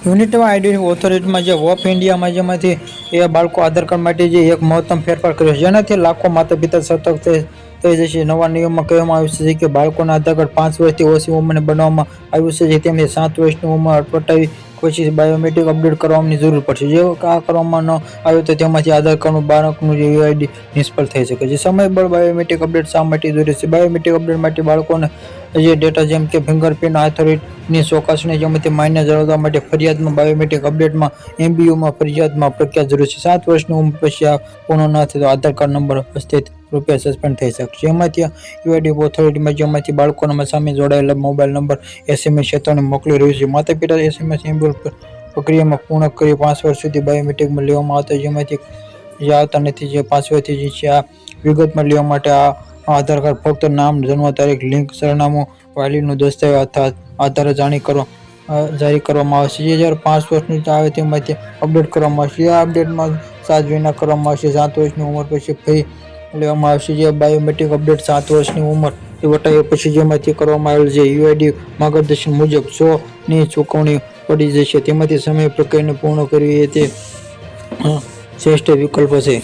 Unit ID ઓથોરિટીમાં જે of ઇન્ડિયામાં જેમાંથી એ બાળકો આધાર કાર્ડ માટે જે એક મહત્તમ ફેરફાર કર્યો છે, જેનાથી લાખો માતા પિતા સતર્ક થઈ જશે. નવા નિયમમાં કહેવામાં આવ્યું છે કે બાળકોના આધાર કાર્ડ 5 વર્ષથી ઓછી ઉંમરે બનાવવામાં આવ્યું છે, તેમને 7 વર્ષની ઉંમર વટાવી પછી બાયોમેટ્રિક અપડેટ કરવાની જરૂર પડશે. જો આ કરવામાં ન આવે તો તેમાંથી આધાર કાર્ડનું બાળકનું જે યુઆઈડી નિષ્ફળ થઈ શકે છે. સમયબળ બાયોમેટ્રિક અપડેટ શા માટે જરૂરી છે? બાયોમેટ્રિક અપડેટ માટે બાળકોને જે ડેટા જેમ કે ફિંગરપ્રિન્ટ ઓથોરિટીની ચકાસણી જેમાંથી માન્ય જાળવવા માટે ફરિયાદમાં બાયોમેટ્રિક અપડેટમાં એમબીયુમાં ફરિયાદમાં પ્રક્રિયા જરૂર છે. 7 વર્ષની ઉંમર પછી આ પૂર્ણ ન થાય તો આધાર કાર્ડ નંબર અસ્થિત રૂપે સસ્પેન્ડ થઈ શકે. જેમાંથી યુઆઈડી ઓથોરિટીમાં જેમાંથી બાળકોના સામે જોડાયેલા મોબાઈલ નંબર એસએમએસ ચેતવણી મોકલી રહ્યું છે. માતા પિતા એસએમએસ પ્રક્રિયામાં પૂર્ણ કરી 5 વર્ષ સુધી બાયોમેટ્રિકમાં લેવામાં આવતા જેમાંથી જે આવતા નથી. જે 5 વર્ષથી છે આ વિગતમાં લેવા માટે આ આધાર કાર્ડ ફક્ત નામ, જન્મ તારીખ, લિંક, સરનામું, વાલીનું દસ્તાવેજ અથવા આધાર જારી કરવામાં આવશે. જે જ્યારે 5 વર્ષનું આવે તેમાંથી અપડેટ કરવામાં આવશે. આ અપડેટમાં સાત વિના કરવામાં આવશે. 7 વર્ષની ઉંમર પછી ફરી લેવામાં આવશે. જે બાયોમેટ્રિક અપડેટ 7 વર્ષની ઉંમર વટાવ્યા પછી જેમાંથી કરવામાં આવેલ છે યુઆઈડી માર્ગદર્શન મુજબ 100 ની ચૂકવણી પડી જશે. તેમાંથી સમય પ્રક્રિયાને પૂર્ણ કરવી એ તે શ્રેષ્ઠ વિકલ્પ છે.